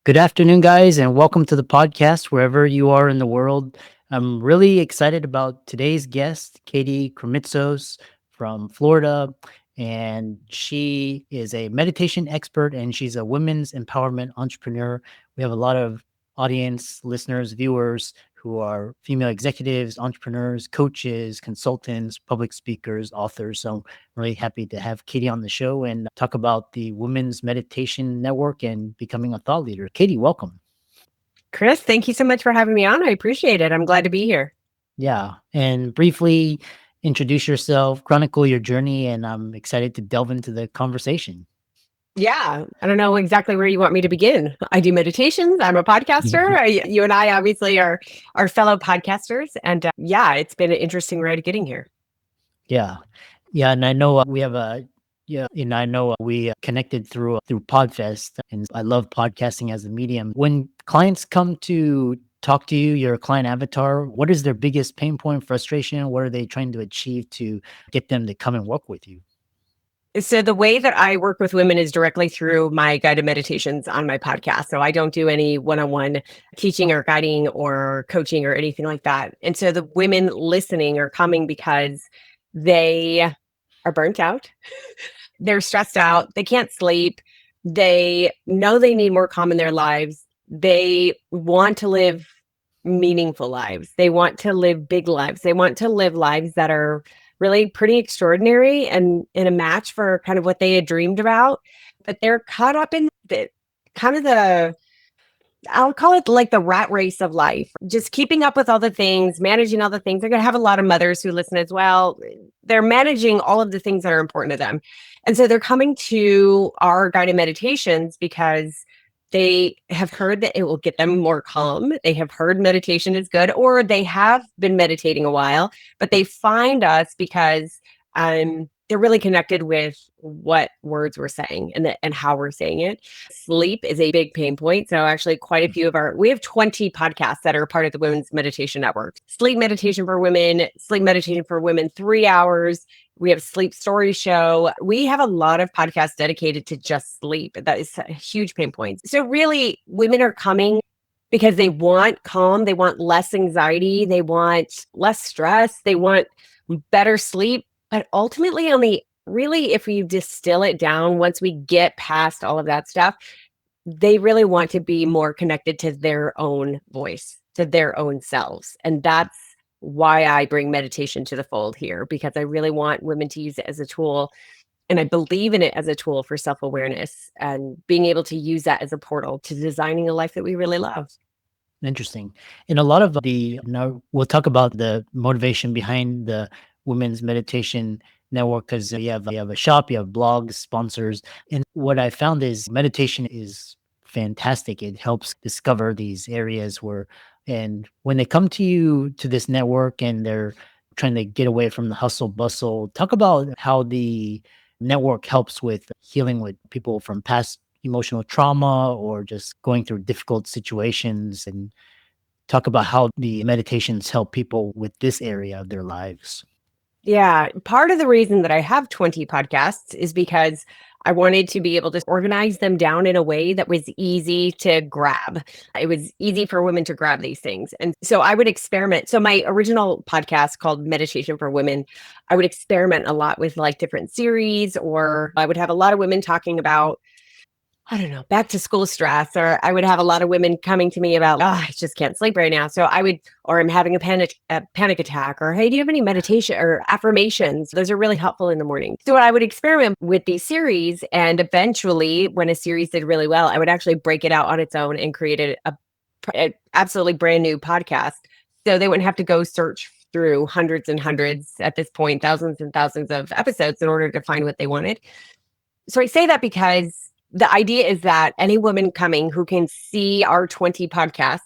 Good afternoon, guys, and welcome to the podcast wherever you are in the world. I'm really excited about today's guest, Katie Krimitsos from Florida. And she is a meditation expert and she's a women's empowerment entrepreneur. We have a lot of audience, listeners, viewers who are female executives, entrepreneurs, coaches, consultants, public speakers, authors. So I'm really happy to have Katie on the show and talk about the Women's Meditation Network and becoming a thought leader. Katie, welcome. Chris, thank you so much for having me on. I appreciate it. I'm glad to be here. Yeah. And briefly introduce yourself, chronicle your journey, and I'm excited to delve into the conversation. Yeah, I don't know exactly where you want me to begin. I do meditations. I'm a podcaster. You and I obviously are fellow podcasters, and yeah, it's been an interesting road getting here. Yeah. Yeah. And I know we have a, yeah, and I know we connected through Podfest, and I love podcasting as a medium. When clients come to talk to you, your client avatar, what is their biggest pain point, frustration? What are they trying to achieve to get them to come and work with you? So the way that I work with women is directly through my guided meditations on my podcast. So I don't do any one-on-one teaching or guiding or coaching or anything like that. And so the women listening are coming because they are burnt out. They're stressed out. They can't sleep. They know they need more calm in their lives. They want to live meaningful lives. They want to live big lives. They want to live lives that are really pretty extraordinary and in a match for kind of what they had dreamed about. But they're caught up in the kind of the I'll call it like the rat race of life, just keeping up with all the things, managing all the things. They're going to have a lot of mothers who listen as well. They're managing all of the things that are important to them. And so they're coming to our guided meditations because they have heard that it will get them more calm. They have heard meditation is good, or they have been meditating a while, but they find us because they're really connected with what words we're saying and how we're saying it. Sleep is a big pain point. So actually quite a few of we have 20 podcasts that are part of the Women's Meditation Network. Sleep meditation for women, sleep meditation for women, 3 hours. We have sleep story show. We have a lot of podcasts dedicated to just sleep. That is a huge pain point. So really women are coming because they want calm, they want less anxiety, they want less stress, they want better sleep. But ultimately, really, if we distill it down, once we get past all of that stuff, they really want to be more connected to their own voice, to their own selves. And that's why I bring meditation to the fold here, because I really want women to use it as a tool. And I believe in it as a tool for self awareness and being able to use that as a portal to designing a life that we really love. Interesting. And a lot of now we'll talk about the motivation behind the Women's Meditation Network because you have a shop, you have blogs, sponsors. And what I found is meditation is fantastic. It helps discover these areas and when they come to you to this network and they're trying to get away from the hustle bustle, talk about how the network helps with healing with people from past emotional trauma or just going through difficult situations and talk about how the meditations help people with this area of their lives. Yeah. Part of the reason that I have 20 podcasts is because I wanted to be able to organize them down in a way that was easy to grab. It was easy for women to grab these things. And so I would experiment. So my original podcast called Meditation for Women, I would experiment a lot with like different series, or I would have a lot of women talking about, I don't know, back to school stress, or I would have a lot of women coming to me about, oh, I just can't sleep right now. So I would, or I'm having a panic attack, or hey, do you have any meditation or affirmations? Those are really helpful in the morning. So I would experiment with these series, and eventually, when a series did really well, I would actually break it out on its own and create a absolutely brand new podcast. So they wouldn't have to go search through hundreds and hundreds at this point, thousands and thousands of episodes in order to find what they wanted. So I say that because the idea is that any woman coming who can see our 20 podcasts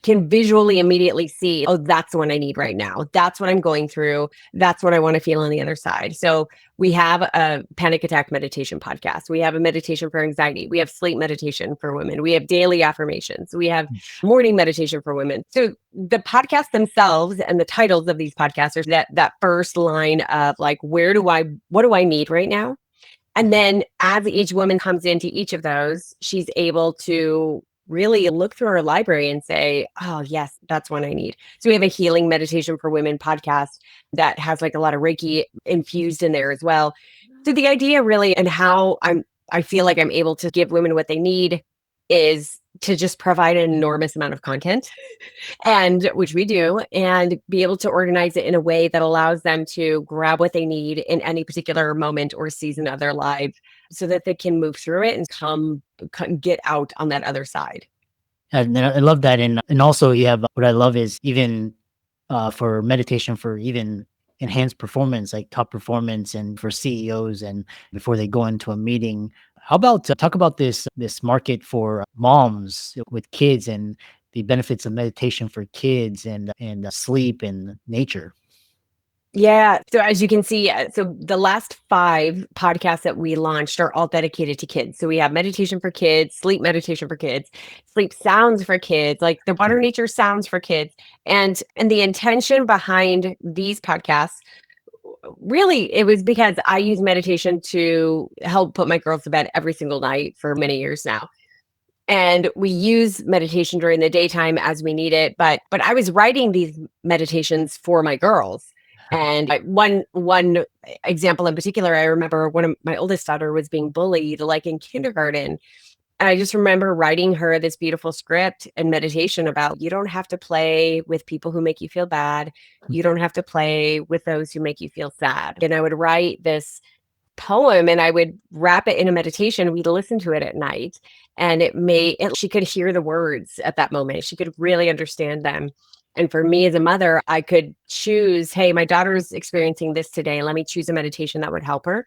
can visually immediately see, oh, that's what I need right now. That's what I'm going through. That's what I want to feel on the other side. So we have a panic attack meditation podcast. We have a meditation for anxiety. We have sleep meditation for women. We have daily affirmations. We have morning meditation for women. So the podcasts themselves and the titles of these podcasts are that first line of like, what do I need right now? And then as each woman comes into each of those, she's able to really look through our library and say, oh, yes, that's one I need. So we have a healing meditation for women podcast that has like a lot of Reiki infused in there as well. So the idea really and how I feel like I'm able to give women what they need is to just provide an enormous amount of content and which we do, and be able to organize it in a way that allows them to grab what they need in any particular moment or season of their life so that they can move through it and get out on that other side. And I love that, and also you have what I love is even for meditation for even enhanced performance, like top performance, and for CEOs, and before they go into a meeting. How about talk about this market for moms with kids and the benefits of meditation for kids and sleep and nature. Yeah. So as you can see, so the last 5 podcasts that we launched are all dedicated to kids. So we have meditation for kids, sleep meditation for kids, sleep sounds for kids, like the water nature sounds for kids. And the intention behind these podcasts, really, it was because I use meditation to help put my girls to bed every single night for many years now. And we use meditation during the daytime as we need it, but I was writing these meditations for my girls. And one example in particular, I remember one of my oldest daughter was being bullied like in kindergarten. And I just remember writing her this beautiful script and meditation about you don't have to play with people who make you feel bad. You don't have to play with those who make you feel sad. And I would write this poem and I would wrap it in a meditation. We'd listen to it at night, and she could hear the words at that moment. She could really understand them. And for me as a mother, I could choose, hey, my daughter's experiencing this today. Let me choose a meditation that would help her.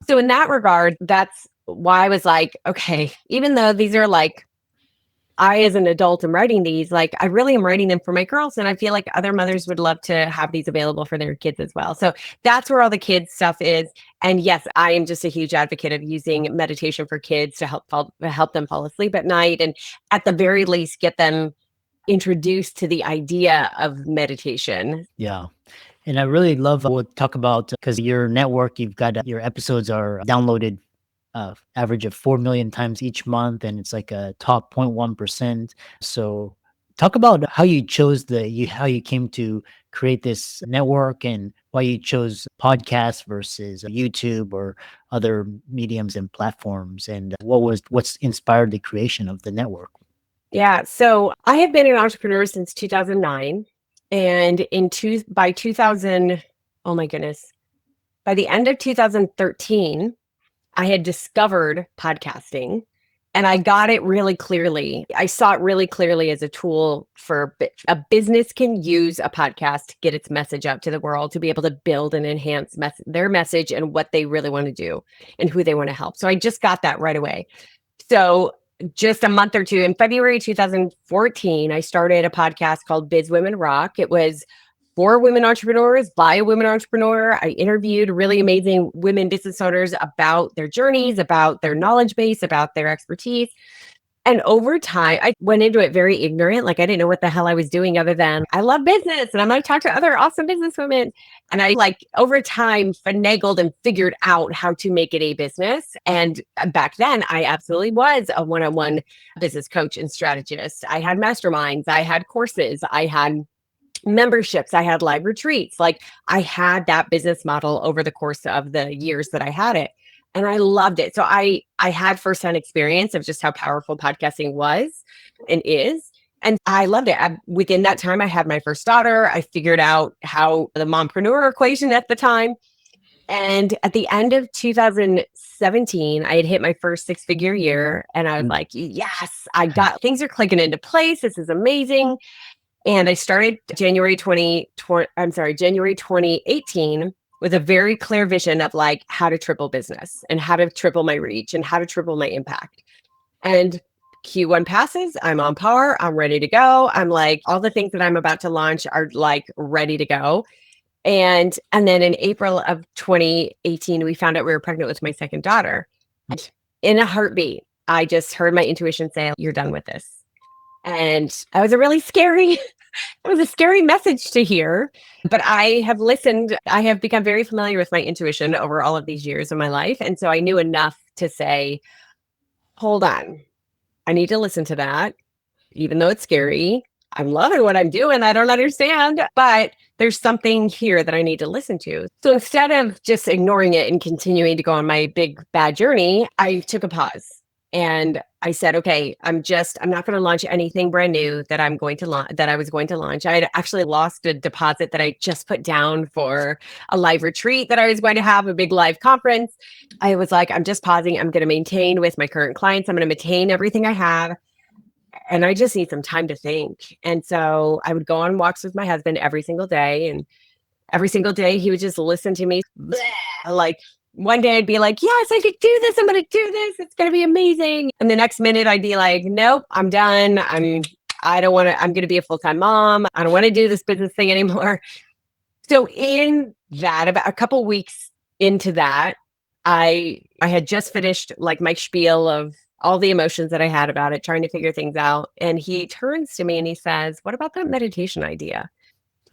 So in that regard, that's why I was like, okay, even though these are like I, as an adult, am writing these, like I really am writing them for my girls. And I feel like other mothers would love to have these available for their kids as well. So that's where all the kids stuff is. And yes, I am just a huge advocate of using meditation for kids to help them fall asleep at night. And at the very least, get them introduced to the idea of meditation. Yeah. And I really love we'll talk about because your network, you've got your episodes are downloaded average of 4 million times each month, and it's like a top 0.1%. So talk about how you chose how you came to create this network and why you chose podcasts versus YouTube or other mediums and platforms, and what's inspired the creation of the network. Yeah. So I have been an entrepreneur since 2009. And by 2000, oh my goodness, by the end of 2013, I had discovered podcasting and I got it really clearly. I saw it really clearly as a tool for a business can use a podcast to get its message out to the world, to be able to build and enhance their message and what they really want to do and who they want to help. So I just got that right away. So just a month or two in February 2014, I started a podcast called Biz Women Rock. It was for women entrepreneurs by a women entrepreneur. I interviewed really amazing women business owners about their journeys, about their knowledge base, about their expertise. And over time, I went into it very ignorant. Like I didn't know what the hell I was doing other than I love business and I'm going to talk to other awesome businesswomen. And I over time finagled and figured out how to make it a business. And back then I absolutely was a one-on-one business coach and strategist. I had masterminds, I had courses, I had memberships, I had live retreats. Like I had that business model over the course of the years that I had it. And I loved it. So I had firsthand experience of just how powerful podcasting was and is. And I loved it. Within that time, I had my first daughter. I figured out how the mompreneur equation at the time. And at the end of 2017, I had hit my first 6-figure year. And I was like, yes, things are clicking into place. This is amazing. And I started January 2018 with a very clear vision of like how to triple business and how to triple my reach and how to triple my impact. And Q1 passes, I'm on par, I'm ready to go. I'm like, all the things that I'm about to launch are like ready to go. And then in April of 2018, we found out we were pregnant with my second daughter. And in a heartbeat, I just heard my intuition say, you're done with this. And that was a really scary It was a scary message to hear, but I have listened. I have become very familiar with my intuition over all of these years of my life. And so I knew enough to say, hold on, I need to listen to that, even though it's scary. I'm loving what I'm doing. I don't understand, but there's something here that I need to listen to. So instead of just ignoring it and continuing to go on my big bad journey, I took a pause and I said, okay, I'm not going to launch anything brand new that I'm going to launch, that I was going to launch. I had actually lost a deposit that I just put down for a live retreat that I was going to have, a big live conference. I was like, I'm just pausing. I'm going to maintain with my current clients. I'm going to maintain everything I have. And I just need some time to think. And so I would go on walks with my husband every single day. And every single day he would just listen to me. Like one day I'd be like, yes, I could do this. I'm going to do this. It's going to be amazing. And the next minute I'd be like, nope, I'm done. I don't want to, I'm going to be a full-time mom. I don't want to do this business thing anymore. So in that, about a couple weeks into that, I had just finished like my spiel of all the emotions that I had about it, trying to figure things out. And he turns to me and he says, what about that meditation idea?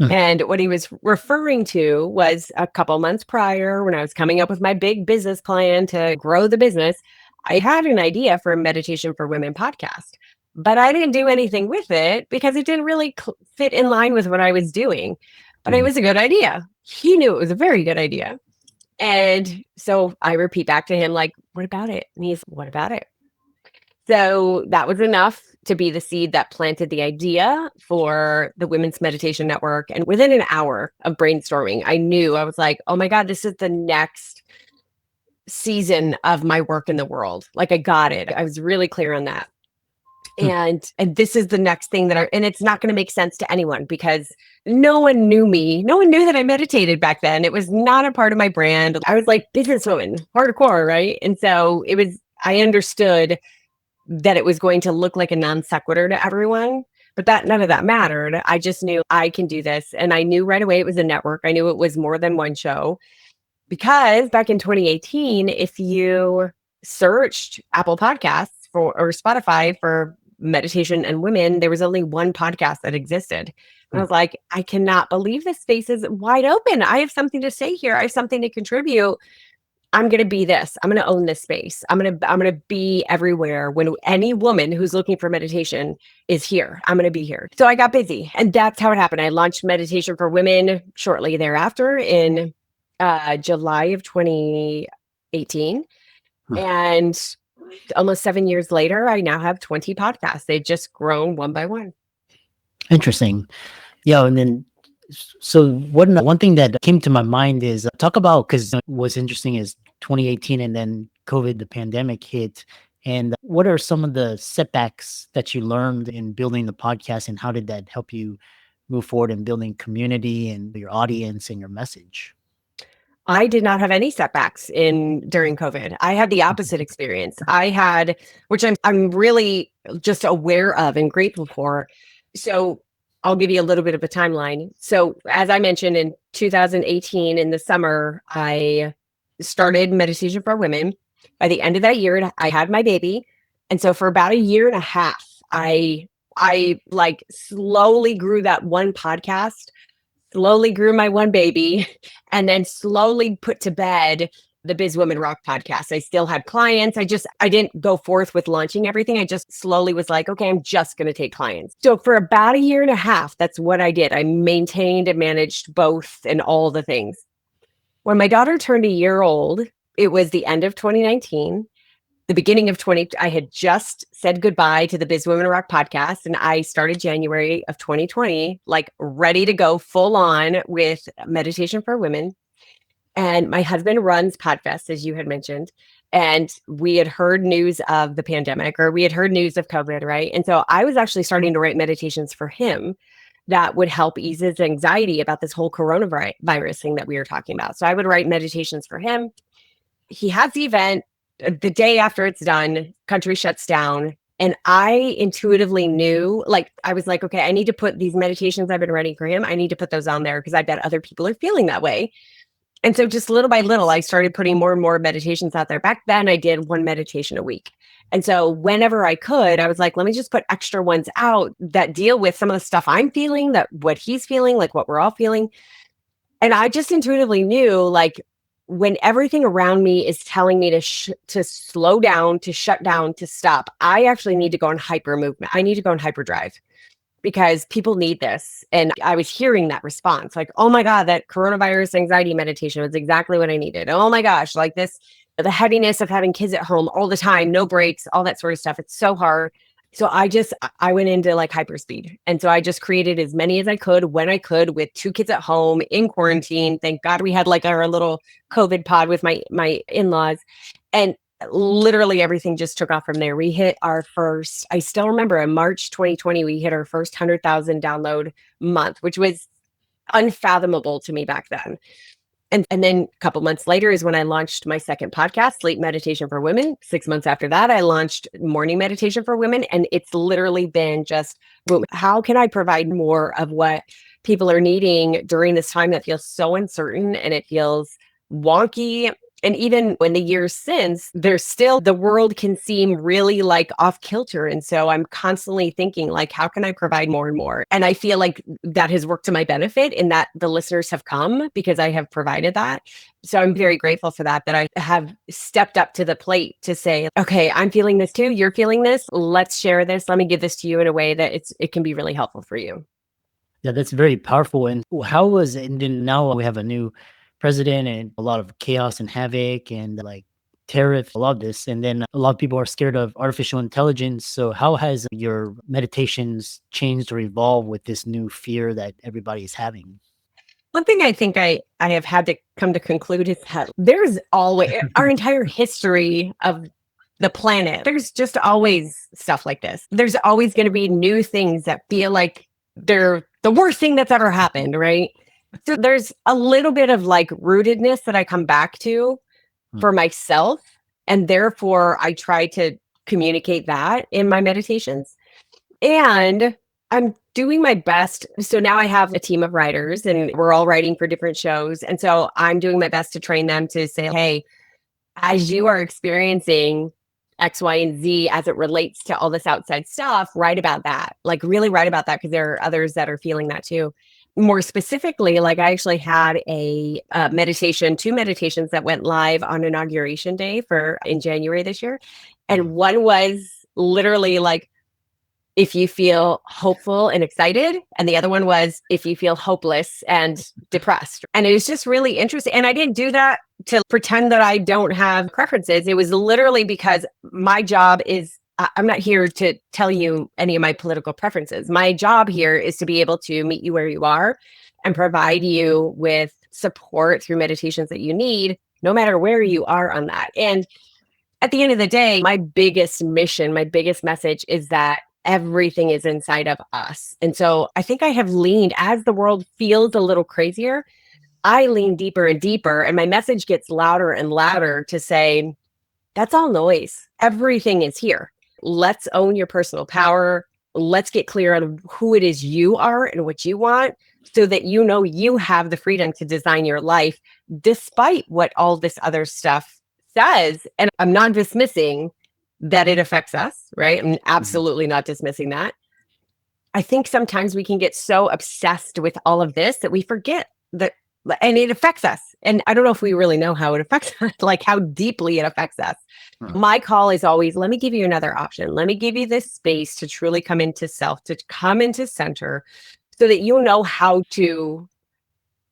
Hmm. And what he was referring to was a couple months prior when I was coming up with my big business plan to grow the business. I had an idea for a meditation for women podcast, but I didn't do anything with it because it didn't really fit in line with what I was doing. But it was a good idea. He knew it was a very good idea. And so I repeat back to him, like, what about it? And he's, what about it? So that was enough to be the seed that planted the idea for the Women's Meditation Network. And within an hour of brainstorming, I was like, oh my God, this is the next season of my work in the world. Like I got it. I was really clear on that. And this is the next thing and it's not going to make sense to anyone because no one knew me. No one knew that I meditated back then. It was not a part of my brand. I was like businesswoman, hardcore, right? And so I understood that it was going to look like a non sequitur to everyone, but that none of that mattered. I just knew I can do this. And I knew right away it was a network. I knew it was more than one show because back in 2018, if you searched Apple Podcasts or Spotify for meditation and women, there was only one podcast that existed. And I was like, I cannot believe this space is wide open. I have something to say here. I have something to contribute. I'm going to be this. I'm going to own this space. I'm going to be everywhere when any woman who's looking for meditation is here. I'm going to be here. So I got busy and that's how it happened. I launched Meditation for Women shortly thereafter in July of 2018. And almost 7 years later, I now have 20 podcasts. They've just grown one by one. Interesting. Yeah. And then, so one thing that came to my mind is talk about, because what's interesting is 2018 and then COVID, the pandemic hit. And what are some of the setbacks that you learned in building the podcast and how did that help you move forward in building community and your audience and your message? I did not have any setbacks during COVID. I had the opposite experience. Which I'm really just aware of and grateful for. So I'll give you a little bit of a timeline. So as I mentioned, in 2018, in the summer, I started Meditation for Women. By the end of that year, I had my baby. And so for about a year and a half, I like slowly grew that one podcast, slowly grew my one baby, and then slowly put to bed the Biz Women Rock podcast. I still had clients. I didn't go forth with launching everything. I just slowly was like, okay, I'm just going to take clients. So for about a year and a half, that's what I did. I maintained and managed both and all the things. When my daughter turned a year old, it was the end of 2019. The beginning of I had just said goodbye to the Biz Women Rock podcast, and I started January of 2020, like ready to go full on with Meditation for Women. And my husband runs Podfest, as you had mentioned, and we had heard news of the pandemic, or we had heard news of COVID, right? And so I was actually starting to write meditations for him that would help ease his anxiety about this whole coronavirus thing that we were talking about. So I would write meditations for him. He has the event. The day after it's done, country shuts down. And I intuitively knew, like, I was like, okay, I need to put these meditations I've been writing for him. I need to put those on there because I bet other people are feeling that way. And so just little by little, I started putting more and more meditations out there. Back then, I did one meditation a week. And so whenever I could, I was like, let me just put extra ones out that deal with some of the stuff I'm feeling, that what he's feeling, like what we're all feeling. And I just intuitively knew, like, when everything around me is telling me to slow down, to shut down, to stop, I actually need to go in hyper movement. I need to go in hyperdrive because people need this. And I was hearing that response like, oh my God, that coronavirus anxiety meditation was exactly what I needed. Oh my gosh, like this, the heaviness of having kids at home all the time, no breaks, all that sort of stuff. It's so hard. So I went into like hyperspeed. And so I just created as many as I could when I could with two kids at home in quarantine. Thank God we had like our little COVID pod with my in-laws. And literally everything just took off from there. We hit our first, I still remember in March 2020, we hit our first 100,000 download month, which was unfathomable to me back then. And then a couple months later is when I launched my second podcast, Sleep Meditation for Women. 6 months after that, I launched Morning Meditation for Women. And it's literally been just, boom, how can I provide more of what people are needing during this time that feels so uncertain and it feels wonky? And even in the years since, there's still, the world can seem really like off kilter. And so I'm constantly thinking like, how can I provide more and more? And I feel like that has worked to my benefit in that the listeners have come because I have provided that. So I'm very grateful for that I have stepped up to the plate to say, okay, I'm feeling this too. You're feeling this. Let's share this. Let me give this to you in a way that it can be really helpful for you. Yeah, that's very powerful. And how was it? And then now we have a new president and a lot of chaos and havoc and like tariff, a lot of this. And then a lot of people are scared of artificial intelligence. So how has your meditations changed or evolved with this new fear that everybody is having? One thing I think I have had to come to conclude is that there's always our entire history of the planet. There's just always stuff like this. There's always going to be new things that feel like they're the worst thing that's ever happened, right? So there's a little bit of like rootedness that I come back to Hmm. for myself. And therefore, I try to communicate that in my meditations. And I'm doing my best. So now I have a team of writers and we're all writing for different shows. And so I'm doing my best to train them to say, hey, as you are experiencing X, Y, and Z as it relates to all this outside stuff, write about that. Like really write about that because there are others that are feeling that too. More specifically, like I actually had a meditation, two meditations that went live on inauguration day for in January this year. And one was literally like, if you feel hopeful and excited. And the other one was if you feel hopeless and depressed. And it was just really interesting. And I didn't do that to pretend that I don't have preferences. It was literally because my job is, I'm not here to tell you any of my political preferences. My job here is to be able to meet you where you are and provide you with support through meditations that you need, no matter where you are on that. And at the end of the day, my biggest mission, my biggest message is that everything is inside of us. And so I think I have leaned as the world feels a little crazier. I lean deeper and deeper, and my message gets louder and louder to say, that's all noise. Everything is here. Let's own your personal power. Let's get clear on who it is you are and what you want so that you know you have the freedom to design your life despite what all this other stuff says. And I'm not dismissing that it affects us, right? I'm Mhm. absolutely not dismissing that. I think sometimes we can get so obsessed with all of this that we forget that, and it affects us. And I don't know if we really know how it affects us, like how deeply it affects us. Huh. My call is always, let me give you another option. Let me give you this space to truly come into self, to come into center so that you know how to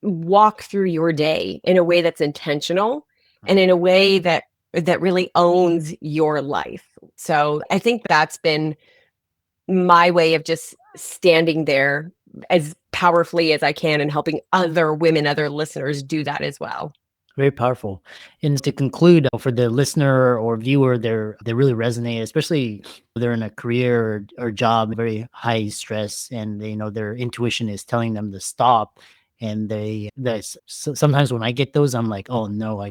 walk through your day in a way that's intentional and in a way that really owns your life. So I think that's been my way of just standing there as powerfully as I can and helping other women, other listeners do that as well. Very powerful. And to conclude, for the listener or viewer, they really resonate, especially if they're in a career or job, very high stress, and they know their intuition is telling them to stop. And sometimes when I get those, I'm like, oh no, I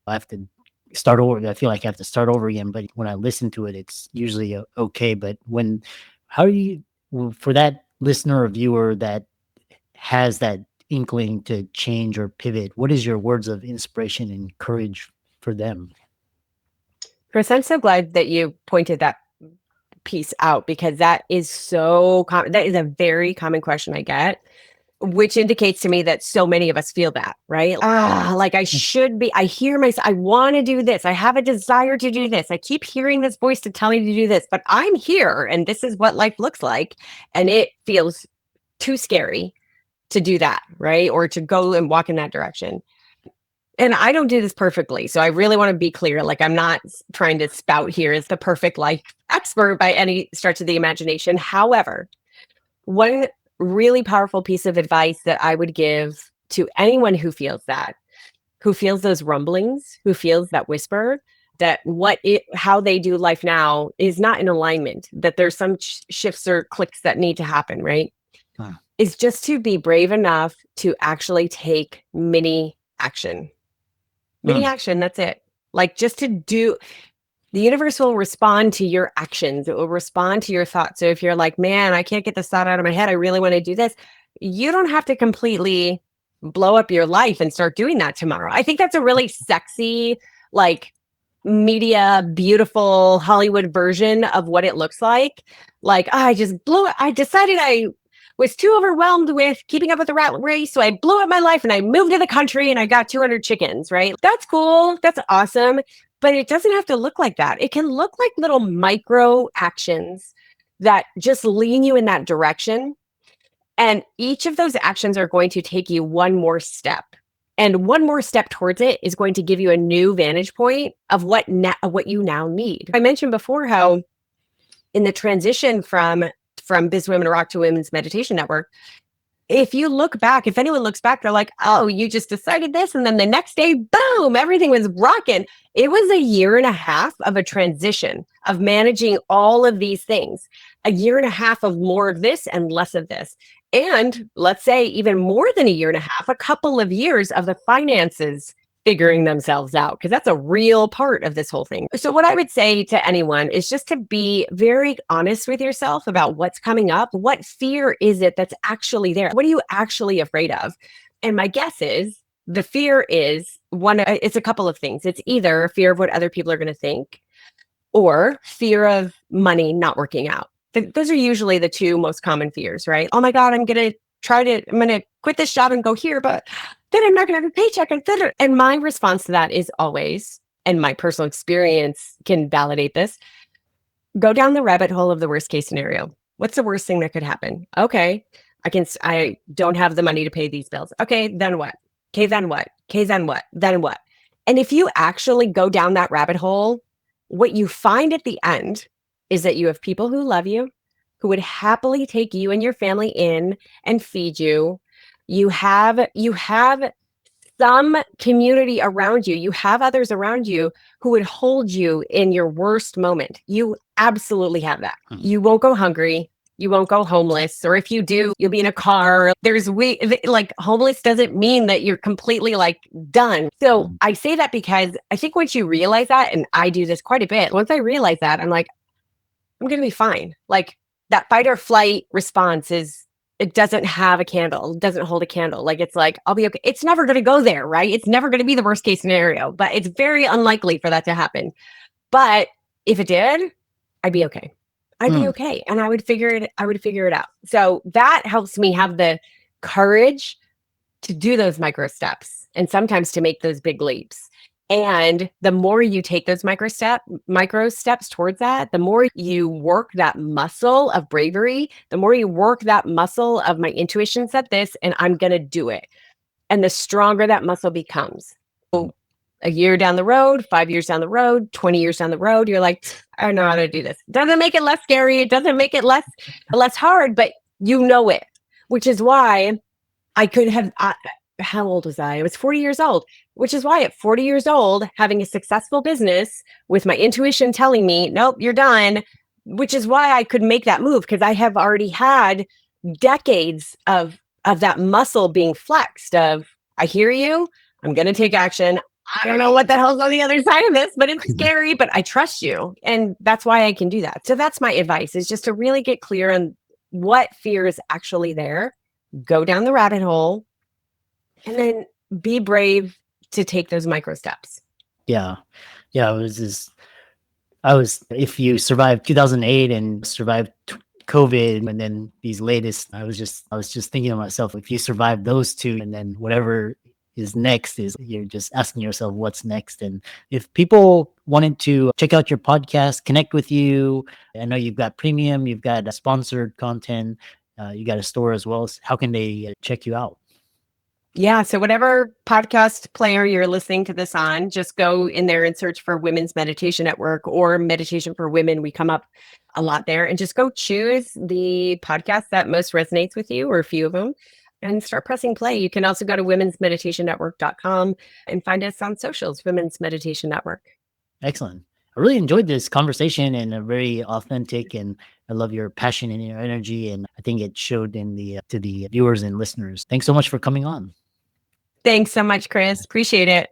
have to start over. I feel like I have to start over again. But when I listen to it, it's usually okay. But how do you, for that listener or viewer that has that inkling to change or pivot, what is your words of inspiration and courage for them? Chris, I'm so glad that you pointed that piece out because that is so common. That is a very common question I get, which indicates to me that so many of us feel that, right? Like I should be, I hear myself, I want to do this. I have a desire to do this. I keep hearing this voice to tell me to do this, but I'm here and this is what life looks like. And it feels too scary to do that, right? Or to go and walk in that direction. And I don't do this perfectly. So I really want to be clear. Like, I'm not trying to spout here as the perfect life expert by any stretch of the imagination. However, one really powerful piece of advice that I would give to anyone who feels that, who feels those rumblings, who feels that whisper, that how they do life now is not in alignment, that there's some shifts or clicks that need to happen, right? Huh. Is just to be brave enough to actually take mini action. Mini action, that's it. Like just to do, the universe will respond to your actions. It will respond to your thoughts. So if you're like, man, I can't get this thought out of my head, I really want to do this. You don't have to completely blow up your life and start doing that tomorrow. I think that's a really sexy, like media, beautiful Hollywood version of what it looks like. Like, I just blew it. I decided I was too overwhelmed with keeping up with the rat race. So I blew up my life and I moved to the country and I got 200 chickens, right? That's cool. That's awesome. But it doesn't have to look like that. It can look like little micro actions that just lean you in that direction. And each of those actions are going to take you one more step. And one more step towards it is going to give you a new vantage point of what you now need. I mentioned before how in the transition from Biz Women Rock to Women's Meditation Network, if you look back, if anyone looks back, they're like, oh, you just decided this. And then the next day, boom, everything was rocking. It was a year and a half of a transition of managing all of these things, a year and a half of more of this and less of this. And let's say even more than a year and a half, a couple of years of the finances figuring themselves out, because that's a real part of this whole thing. So what I would say to anyone is just to be very honest with yourself about what's coming up. What fear is it that's actually there? What are you actually afraid of? And my guess is the fear is it's a couple of things. It's either fear of what other people are going to think or fear of money not working out. Those are usually the two most common fears, right? Oh my God, I'm going to quit this job and go here, but then I'm not going to have a paycheck. And my response to that is always, and my personal experience can validate this, go down the rabbit hole of the worst case scenario. What's the worst thing that could happen? Okay, I don't have the money to pay these bills. Okay, then what? Okay, then what? Okay, then what? Then what? And if you actually go down that rabbit hole, what you find at the end is that you have people who love you, who would happily take you and your family in and feed you. You have some community around you. You have others around you who would hold you in your worst moment. You absolutely have that. You won't go hungry. You won't go homeless. Or if you do, you'll be in a car. Like homeless doesn't mean that you're completely like done. So I say that because I think once you realize that, and I do this quite a bit, once I realize that, I'm like, I'm going to be fine. Like that fight or flight response it doesn't have a candle, it doesn't hold a candle. Like, it's like, I'll be okay. It's never going to go there, right? It's never going to be the worst case scenario, but it's very unlikely for that to happen. But if it did, I'd be okay. I'd be okay. And I would figure it out. So that helps me have the courage to do those micro steps and sometimes to make those big leaps. And the more you take those micro steps towards that, the more you work that muscle of bravery, the more you work that muscle of my intuition said this, and I'm going to do it. And the stronger that muscle becomes. So a year down the road, 5 years down the road, 20 years down the road, you're like, I know how to do this. Doesn't make it less scary. It doesn't make it less hard, but you know it, which is why I could have, how old was I? I was 40 years old, which is why at 40 years old, having a successful business with my intuition telling me, nope, you're done, which is why I could make that move, because I have already had decades of that muscle being flexed of, I hear you, I'm going to take action. I don't know what the hell's on the other side of this, but it's scary, but I trust you. And that's why I can do that. So that's my advice, is just to really get clear on what fear is actually there. Go down the rabbit hole, And then be brave to take those micro steps. Yeah. Yeah. If you survived 2008 and survived COVID and then these latest, I was just thinking to myself, if you survive those two and then whatever is next is you're just asking yourself what's next. And if people wanted to check out your podcast, connect with you, I know you've got premium, you've got sponsored content, you got a store as well. How can they check you out? Yeah. So, whatever podcast player you're listening to this on, just go in there and search for Women's Meditation Network or Meditation for Women. We come up a lot there, and just go choose the podcast that most resonates with you or a few of them and start pressing play. You can also go to womensmeditationnetwork.com and find us on socials, Women's Meditation Network. Excellent. I really enjoyed this conversation and a very authentic, and I love your passion and your energy. And I think it showed in to the viewers and listeners. Thanks so much for coming on. Thanks so much, Chris. Appreciate it.